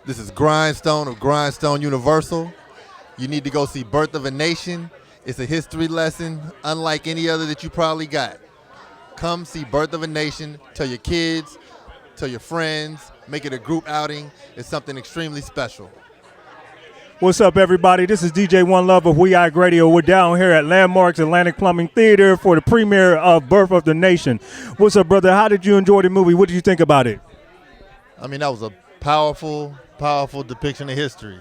This is Grindstone of Grindstone Universal. You need to go see Birth of a Nation. It's a history lesson unlike any other that you probably got. Come see Birth of a Nation. Tell your kids, tell your friends, make it a group outing. It's something extremely special. What's up, everybody? This is DJ One Love of We Ike Radio. We're down here at Landmarks Atlantic Plumbing Theater for the premiere of Birth of the Nation. What's up, brother? How did you enjoy the movie? What did you think about it? I mean, that was a powerful depiction of history.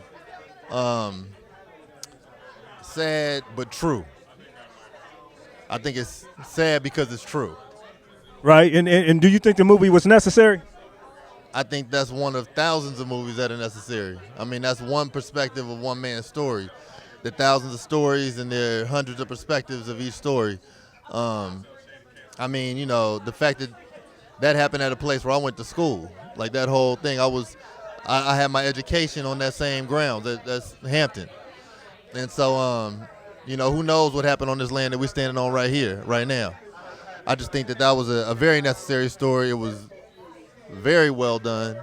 Sad but true. I think it's sad because it's true. Right, and do you think the movie was necessary? I think that's one of thousands of movies that are necessary. I mean, that's one perspective of one man's story. There are thousands of stories and there are hundreds of perspectives of each story. I mean, you know, the fact that happened at a place where I went to school, like that whole thing, I had my education on that same ground. That's Hampton. And so, you know, who knows what happened on this land that we're standing on right here, right now. I just think that was a very necessary story. It was very well done.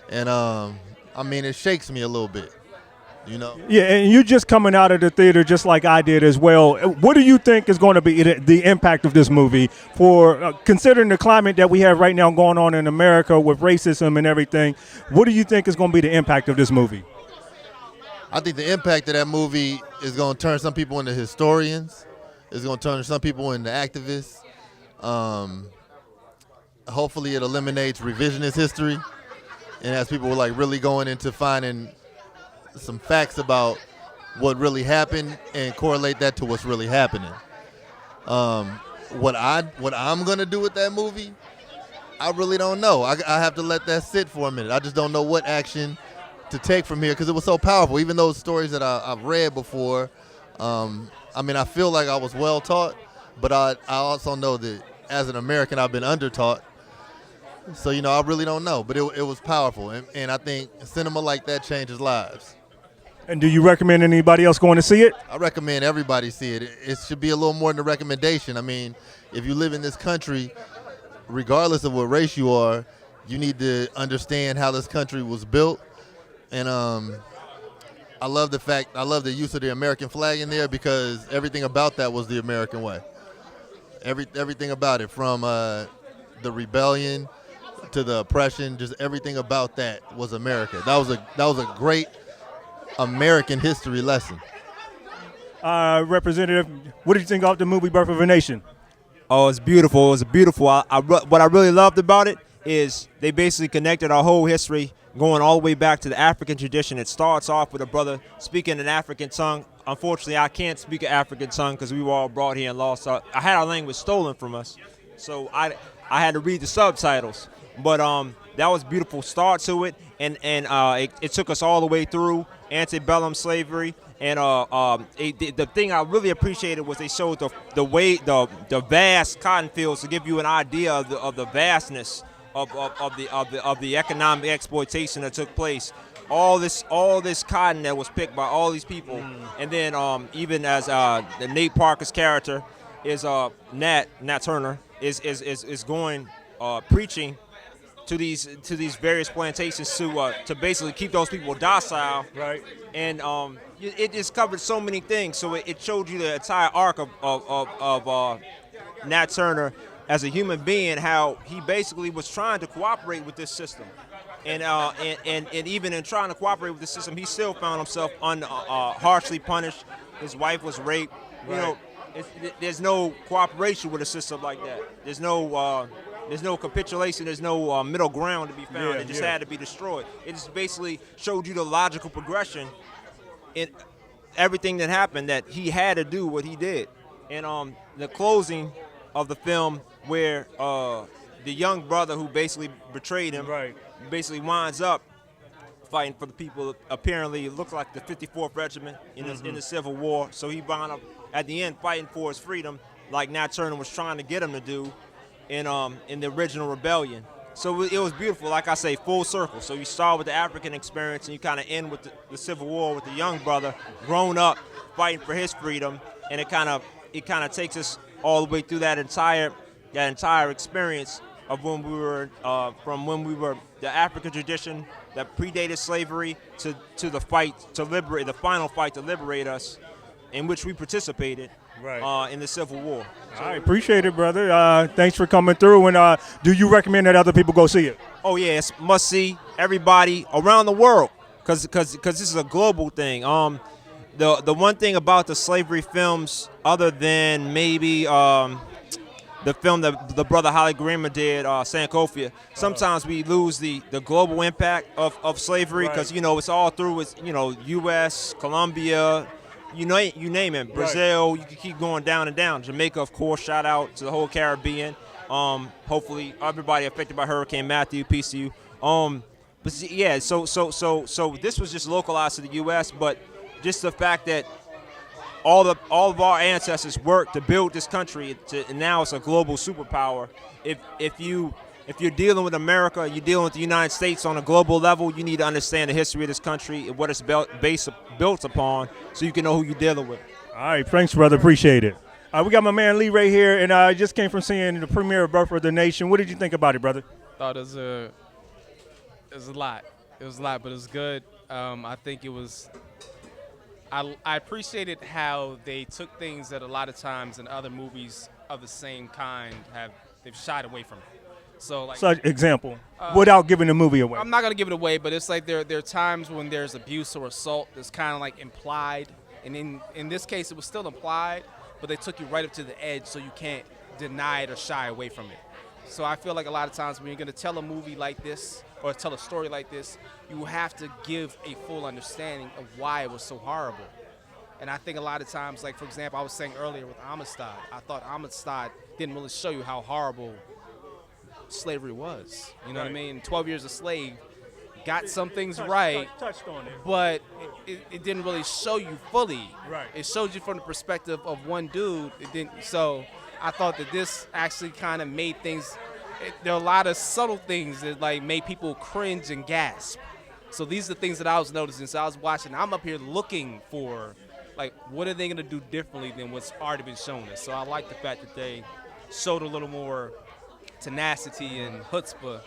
And, I mean, it shakes me a little bit, you know? Yeah, and you just coming out of the theater just like I did as well. What do you think is going to be the impact of this movie for considering the climate that we have right now going on in America with racism and everything? What do you think is going to be the impact of this movie? I think the impact of that movie is going to turn some people into historians. It's going to turn some people into activists. Hopefully it eliminates revisionist history and has people like really going into finding some facts about what really happened and correlate that to what's really happening. What I'm going to do with that movie, I really don't know. I have to let that sit for a minute. I just don't know what action to take from here because it was so powerful. Even those stories that I've read before, I mean, I feel like I was well taught, but I also know that as an American, I've been under-taught. So, you know, I really don't know, but it was powerful. And I think cinema like that changes lives. And do you recommend anybody else going to see it? I recommend everybody see it. It should be a little more than a recommendation. I mean, if you live in this country, regardless of what race you are, you need to understand how this country was built. And I love the use of the American flag in there because everything about that was the American way. Everything about it, from the rebellion to the oppression, just everything about that was America. That was a great American history lesson. Representative, what did you think of the movie Birth of a Nation? Oh, it's beautiful. It was beautiful. What I really loved about it is they basically connected our whole history going all the way back to the African tradition. It starts off with a brother speaking an African tongue. Unfortunately, I can't speak an African tongue because we were all brought here and lost. I had our language stolen from us, so I had to read the subtitles. But that was a beautiful start to it, and it took us all the way through antebellum slavery. And the thing I really appreciated was they showed the vast cotton fields to give you an idea of the vastness of the economic exploitation that took place. All this cotton that was picked by all these people, and then even as the Nate Parker's character is Nat Turner is going preaching to these various plantations to basically keep those people docile, right? And it just covered so many things. So it showed you the entire arc of Nat Turner as a human being, how he basically was trying to cooperate with this system, and even in trying to cooperate with the system, he still found himself harshly punished. His wife was raped. Right. You know, there's no cooperation with a system like that. There's no capitulation. There's no middle ground to be found. It just had to be destroyed. It just basically showed you the logical progression in everything that happened, that he had to do what he did. And the closing of the film, where the young brother who basically betrayed him, right, basically winds up fighting for the people. Apparently, it looked like the 54th Regiment in the Civil War. So he wound up at the end fighting for his freedom, like Nat Turner was trying to get him to do in the original rebellion. So it was beautiful, like I say, full circle. So you start with the African experience and you kind of end with the Civil War with the young brother grown up fighting for his freedom, and it kind of takes us all the way through that entire experience of when we were from when we were the African tradition that predated slavery to the fight to liberate the final fight to liberate us, in which we participated in the Civil War. All right, appreciate it, brother. Thanks for coming through. And do you recommend that other people go see it? Oh yeah, it's must see. Everybody around the world, because this is a global thing. The one thing about the slavery films, other than maybe the film that the brother Holly Grammer did, Sankofa, sometimes we lose the global impact of slavery because it's all through with U.S., Colombia, you name it, Brazil. You can keep going down and down. Jamaica, of course. Shout out to the whole Caribbean. Hopefully everybody affected by Hurricane Matthew. Peace to you. But yeah, so this was just localized to the U.S., but just the fact that all of our ancestors worked to build this country, and now it's a global superpower. If you're dealing with America, you're dealing with the United States on a global level, you need to understand the history of this country and what it's built upon, so you can know who you're dealing with. All right, thanks, brother. Appreciate it. We got my man Lee right here, and I just came from seeing the premiere of Birth of the Nation. What did you think about it, brother? Thought it was a lot. It was a lot, but it was good. I think it was. I appreciated how they took things that a lot of times in other movies of the same kind they've shied away from it. So, like, such example, without giving the movie away. I'm not gonna give it away, but it's like there are times when there's abuse or assault that's kind of like implied, and in this case it was still implied, but they took you right up to the edge, so you can't deny it or shy away from it. So I feel like a lot of times when you're gonna tell a movie like this or tell a story like this, you have to give a full understanding of why it was so horrible. And I think a lot of times, like for example, I was saying earlier with Amistad, I thought Amistad didn't really show you how horrible slavery was. You know what I mean? 12 years a slave, got some things right, touched on it, but it didn't really show you fully. Right. It showed you from the perspective of one dude. It didn't. So I thought that this actually kind of made things. There are a lot of subtle things that like made people cringe and gasp. So these are the things that I was noticing. So I was watching. I'm up here looking for, like, what are they going to do differently than what's already been shown us? So I like the fact that they showed a little more tenacity and chutzpah.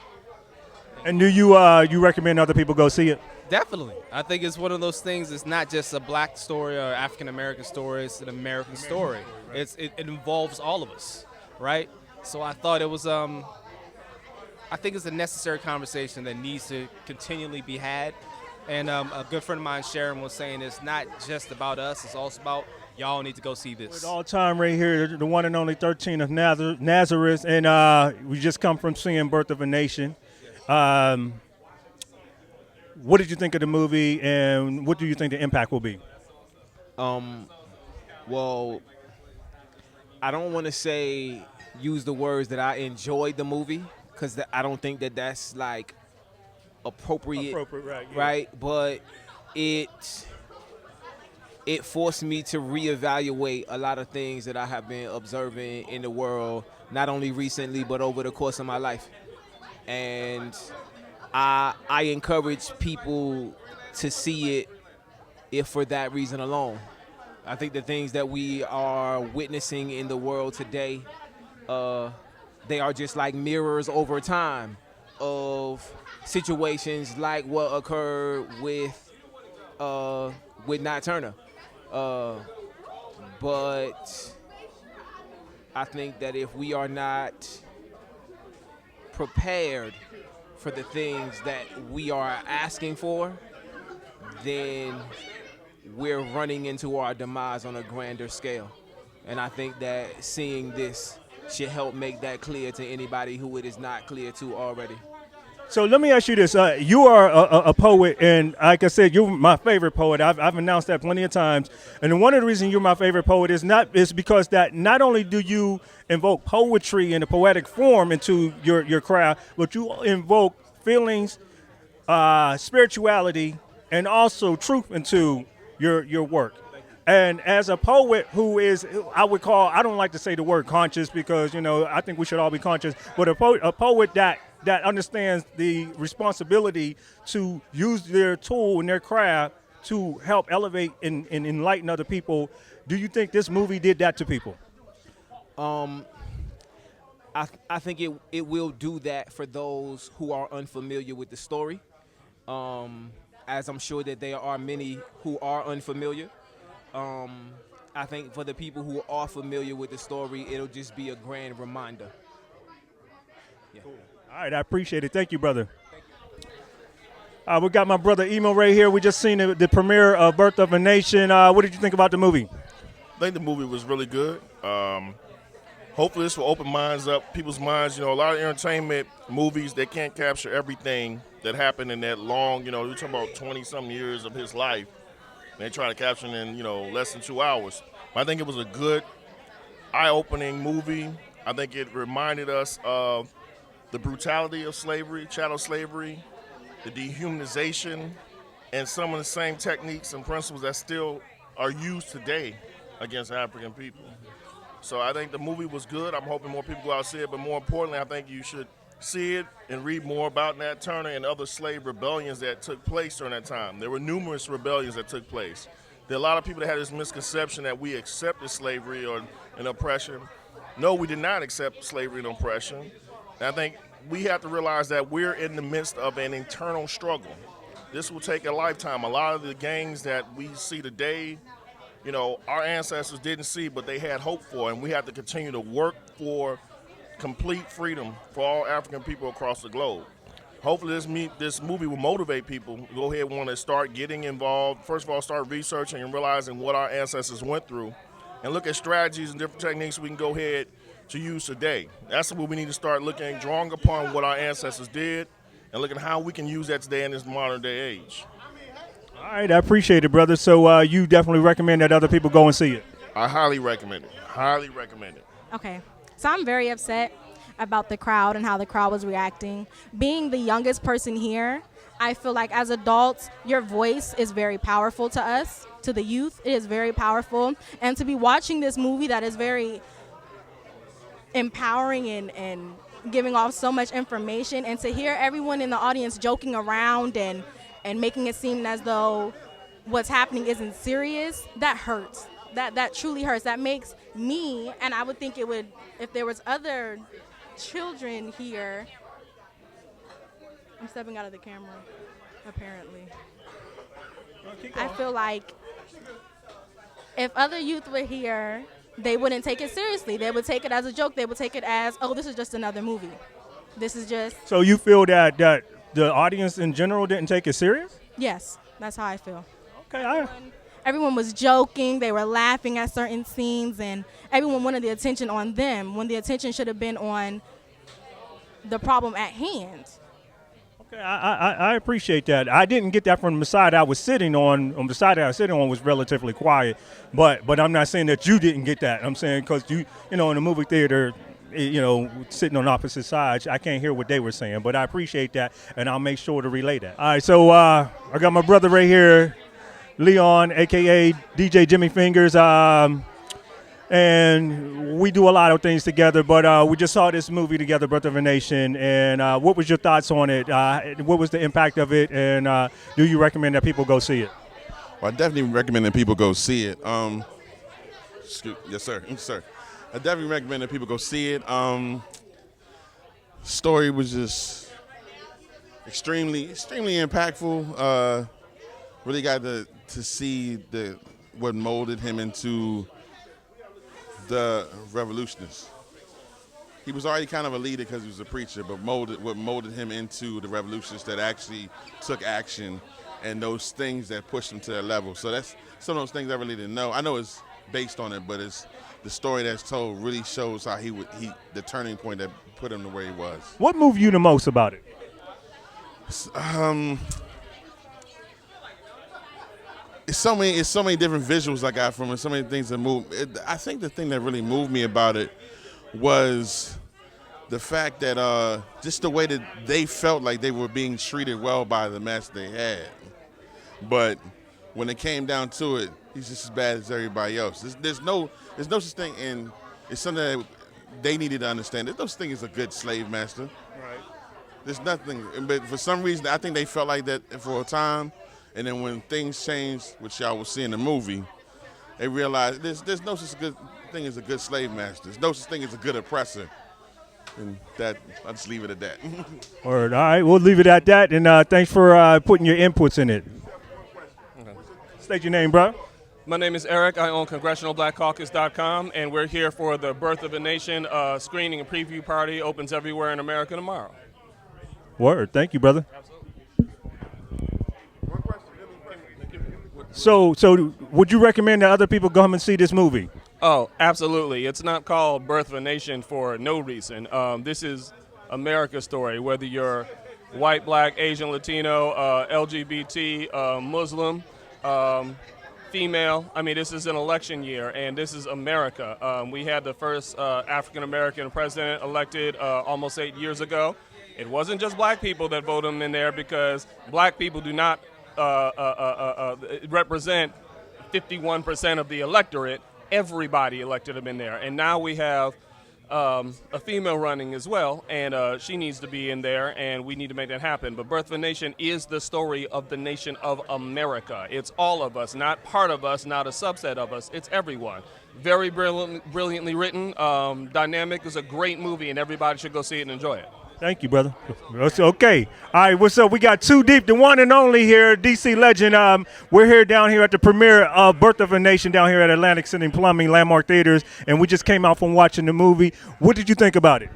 And do you recommend other people go see it? Definitely. I think it's one of those things. It's not just a black story or African American story. It's an American story. It involves all of us, right? So I thought it was. I think it's a necessary conversation that needs to continually be had. And a good friend of mine, Sharon, was saying it's not just about us. It's also about y'all need to go see this. With all time right here, the one and only 13 of Nazareth, and we just come from seeing Birth of a Nation. What did you think of the movie, and what do you think the impact will be? Well, I don't want to use the words that I enjoyed the movie, because I don't think that that's like appropriate, right? Yeah. Right? But it forced me to reevaluate a lot of things that I have been observing in the world, not only recently but over the course of my life. And I encourage people to see it if for that reason alone. I think the things that we are witnessing in the world today, they are just like mirrors over time of situations like what occurred with Nite Turner. But I think that if we are not prepared for the things that we are asking for, then we're running into our demise on a grander scale. And I think that seeing this should help make that clear to anybody who it is not clear to already. So let me ask you this. You are a poet, and like I said, you're my favorite poet. I've announced that plenty of times. And one of the reasons you're my favorite poet is because that not only do you invoke poetry in a poetic form into your craft, but you invoke feelings, spirituality, and also truth into your work. And as a poet who is, I don't like to say the word conscious because, I think we should all be conscious, but a poet that understands the responsibility to use their tool and their craft to help elevate and enlighten other people. Do you think this movie did that to people? I think it will do that for those who are unfamiliar with the story, as I'm sure that there are many who are unfamiliar. I think for the people who are familiar with the story, it'll just be a grand reminder. All right, I appreciate it. Thank you, brother. We got my brother Emo right here. We just seen the premiere of Birth of a Nation. What did you think about the movie? I think the movie was really good. Hopefully this will open people's minds. You know, a lot of entertainment movies, they can't capture everything that happened in that long, we're talking about 20-something years of his life. And they try to capture it in, less than 2 hours. But I think it was a good, eye-opening movie. I think it reminded us of the brutality of slavery, chattel slavery, the dehumanization, and some of the same techniques and principles that still are used today against African people. So I think the movie was good. I'm hoping more people go out and see it, but more importantly, I think you should see it and read more about Nat Turner and other slave rebellions that took place during that time. There were numerous rebellions that took place. There are a lot of people that had this misconception that we accepted slavery and oppression. No, we did not accept slavery and oppression. And I think we have to realize that we're in the midst of an internal struggle. This will take a lifetime. A lot of the gangs that we see today, our ancestors didn't see, but they had hope for, and we have to continue to work for complete freedom for all African people across the globe. Hopefully this movie will motivate people to go ahead and want to start getting involved. First of all, start researching and realizing what our ancestors went through, and look at strategies and different techniques we can go ahead to use today. That's what we need to start looking, drawing upon what our ancestors did, and looking at how we can use that today in this modern day age. All right, I appreciate it, brother. So you definitely recommend that other people go and see it? I highly recommend it. Highly recommend it. Okay, so I'm very upset about the crowd and how the crowd was reacting. Being the youngest person here, I feel like as adults, your voice is very powerful to us, to the youth. It is very powerful. And to be watching this movie that is very empowering and giving off so much information, and to hear everyone in the audience joking around and making it seem as though what's happening isn't serious, that hurts. That truly hurts. That makes me, and I would think it would, if there was other children here. I'm stepping out of the camera, apparently. I feel like if other youth were here, they wouldn't take it seriously. They would take it as a joke. They would take it as, oh, this is just another movie. This is just... So you feel that the audience in general didn't take it serious? Yes, that's how I feel. Okay, Everyone was joking. They were laughing at certain scenes, and everyone wanted the attention on them when the attention should have been on the problem at hand. Okay, I appreciate that. I didn't get that from the side I was sitting on. On the side that I was sitting on was relatively quiet, but I'm not saying that you didn't get that. I'm saying because you in the movie theater, sitting on opposite sides, I can't hear what they were saying. But I appreciate that, and I'll make sure to relay that. All right, so I got my brother right here, Leon, a.k.a. DJ Jimmy Fingers, and we do a lot of things together, but we just saw this movie together, Birth of a Nation, and what was your thoughts on it? What was the impact of it, and do you recommend that people go see it? Well, I definitely recommend that people go see it. Yes, sir. I definitely recommend that people go see it. Story was just extremely impactful. Really got to see what molded him into the revolutionist. He was already kind of a leader because he was a preacher, but what molded him into the revolutionists that actually took action and those things that pushed him to that level. So that's some of those things I really didn't know. I know it's based on it, but it's the story that's told really shows how the turning point that put him to where he was. What moved you the most about it? It's so many different visuals I got from it, so many things that move. I think the thing that really moved me about it was the fact that just the way that they felt like they were being treated well by the master they had. But when it came down to it, he's just as bad as everybody else. There's no such thing, and it's something that they needed to understand. There's no such thing as a good slave master. Right. There's nothing, but for some reason, I think they felt like that for a time. And then when things changed, which y'all will see in the movie, they realized there's no such good thing as a good slave master. There's no such thing as a good oppressor. And that I'll just leave it at that. Word. All right, we'll leave it at that. And thanks for putting your inputs in it. State your name, bro. My name is Eric. I own CongressionalBlackCaucus.com, and we're here for the Birth of a Nation screening and preview party. Opens everywhere in America tomorrow. Word. Thank you, brother. So would you recommend that other people come and see this movie? Oh, absolutely. It's not called Birth of a Nation for no reason. This is America's story, whether you're white, black, Asian, Latino, LGBT, Muslim, female. I mean, this is an election year, and this is America. We had the first African-American president elected almost 8 years ago. It wasn't just black people that voted him in there, because black people do not represent 51% of the electorate. Everybody elected him in there. And now we have a female running as well, and she needs to be in there, and we need to make that happen. But Birth of a Nation is the story of the nation of America. It's all of us, not part of us, not a subset of us. It's everyone. Very brilliantly written, dynamic. It's a great movie, and everybody should go see it and enjoy it. Thank you, brother. Okay. All right, what's up? We got Too Deep, the one and only here, DC legend. We're here down here at the premiere of Birth of a Nation down here at Atlantic City Plumbing, Landmark Theaters, and we just came out from watching the movie. What did you think about it?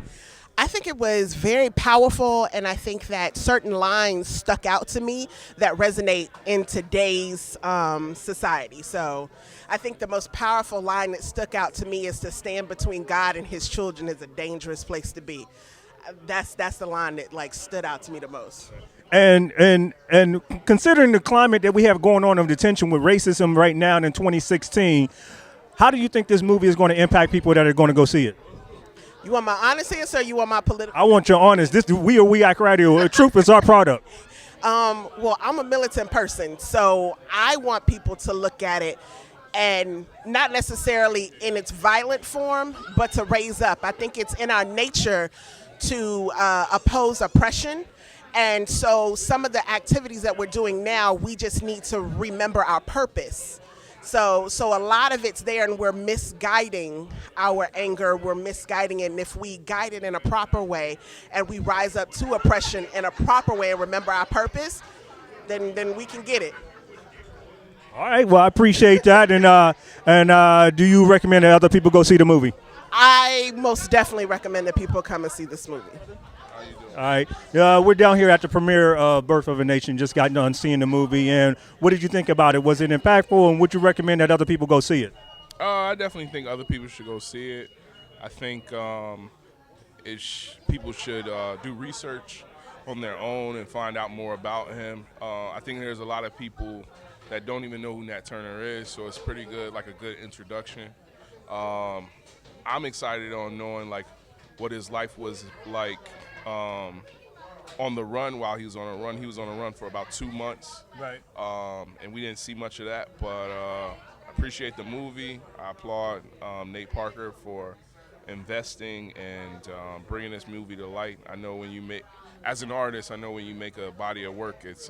I think it was very powerful, and I think that certain lines stuck out to me that resonate in today's society. So I think the most powerful line that stuck out to me is to stand between God and his children is a dangerous place to be. That's the line that like stood out to me the most. And considering the climate that we have going on of detention with racism right now in 2016, how do you think this movie is going to impact people that are going to go see it? You want my honest answer, or you want my political? I want your honest. This we Act Radio. Truth is our product. Well, I'm a militant person, so I want people to look at it and not necessarily in its violent form, but to raise up. I think it's in our nature to oppose oppression. And so some of the activities that we're doing now, we just need to remember our purpose. So a lot of it's there, and we're misguiding our anger, we're misguiding it. And if we guide it in a proper way, and we rise up to oppression in a proper way and remember our purpose, then we can get it. All right, well, I appreciate that. And do you recommend that other people go see the movie? I most definitely recommend that people come and see this movie. All right. We're down here at the premiere of Birth of a Nation. Just got done seeing the movie. And what did you think about it? Was it impactful? And would you recommend that other people go see it? I definitely think other people should go see it. I think people should do research on their own and find out more about him. I think there's a lot of people that don't even know who Nat Turner is, so it's pretty good, like a good introduction. I'm excited on knowing like what his life was like on the run. While he was on a run, he was on a run for about 2 months. Right. And we didn't see much of that, but I appreciate the movie. I applaud Nate Parker for investing and bringing this movie to light. I know when you make, as an artist, I know when you make a body of work, it's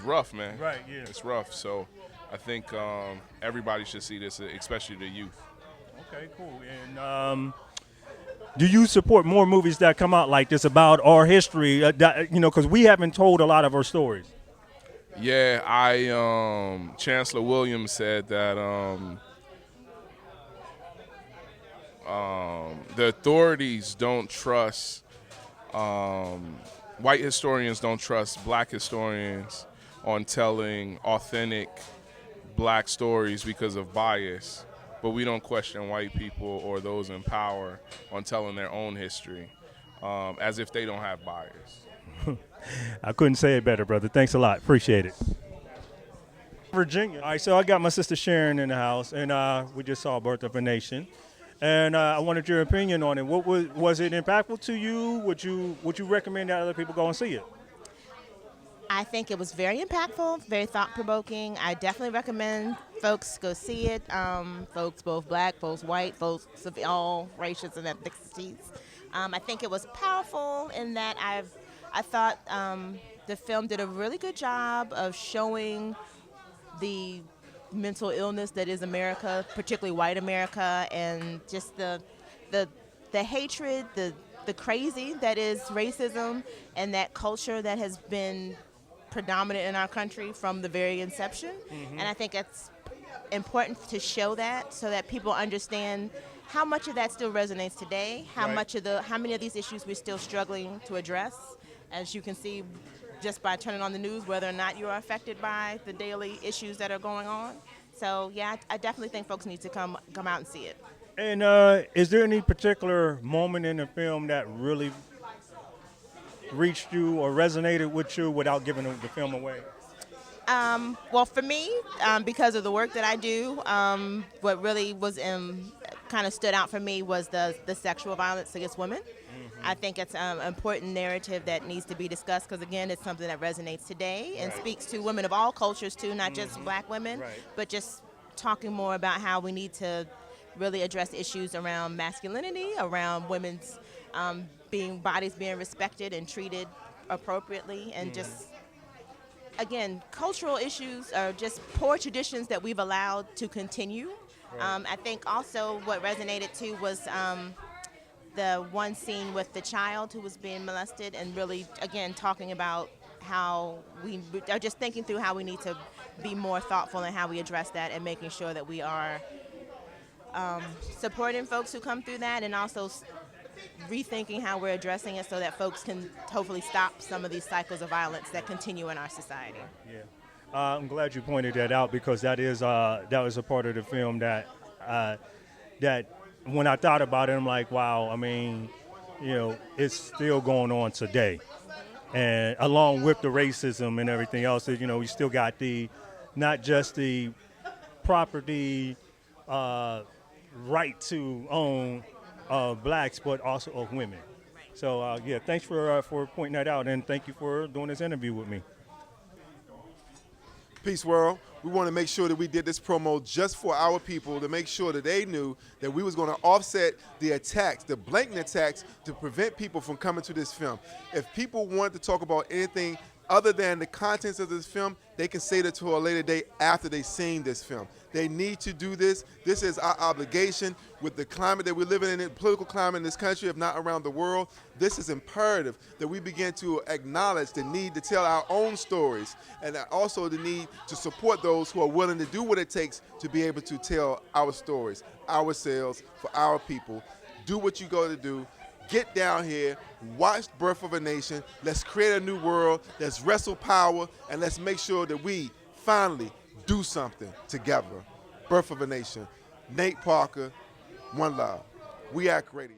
rough, man. Right. Yeah. It's rough. So I think everybody should see this, especially the youth. Okay, cool. And do you support more movies that come out like this about our history? Because we haven't told a lot of our stories. Yeah, Chancellor Williams said that the authorities don't trust, white historians don't trust black historians on telling authentic black stories because of bias. But we don't question white people or those in power on telling their own history as if they don't have bias. I couldn't say it better, brother. Thanks a lot. Appreciate it. Virginia. All right, so I got my sister Sharon in the house, and we just saw Birth of a Nation. And I wanted your opinion on it. What was it impactful to you? Would you recommend that other people go and see it? I think it was very impactful, very thought-provoking. I definitely recommend folks go see it. Folks both black, folks white, folks of all races and ethnicities. I think it was powerful in that I thought the film did a really good job of showing the mental illness that is America, particularly white America, and just the the hatred, the crazy that is racism, and that culture that has been predominant in our country from the very inception. And I think it's important to show that so that people understand how much of that still resonates today, how many of these issues we're still struggling to address. As you can see just by turning on the news, whether or not you are affected by the daily issues that are going on. So yeah, I definitely think folks need to come out and see it. And is there any particular moment in the film that really reached you or resonated with you without giving the film away? Well, for me, because of the work that I do, what really was kind of stood out for me was the sexual violence against women. I think it's an important narrative that needs to be discussed because, again, it's something that resonates today and speaks to women of all cultures, too, not just black women, but just talking more about how we need to really address issues around masculinity, around women's bodies being respected and treated appropriately, and just, again, cultural issues are just poor traditions that we've allowed to continue. I think also what resonated too was the one scene with the child who was being molested, and really, again, talking about how we are just thinking through how we need to be more thoughtful in how we address that and making sure that we are supporting folks who come through that, and also rethinking how we're addressing it so that folks can hopefully stop some of these cycles of violence that continue in our society. Yeah, I'm glad you pointed that out because that was a part of the film that when I thought about it, I'm like, wow. I mean, it's still going on today, and along with the racism and everything else, we still got not just the property right to own blacks, but also of women. So thanks for pointing that out, and thank you for doing this interview with me. Peace world. We want to make sure that we did this promo just for our people to make sure that they knew that we was going to offset the attacks, the blatant attacks, to prevent people from coming to this film. If people wanted to talk about anything other than the contents of this film, they can say that to a later date after they've seen this film. They need to do this. This is our obligation with the climate that we're living in, the political climate in this country, if not around the world. This is imperative that we begin to acknowledge the need to tell our own stories, and also the need to support those who are willing to do what it takes to be able to tell our stories, ourselves, for our people. Do what you go to do. Get down here, watch Birth of a Nation. Let's create a new world. Let's wrestle power, and let's make sure that we finally do something together. Birth of a Nation. Nate Parker, One Love. We Act Radio.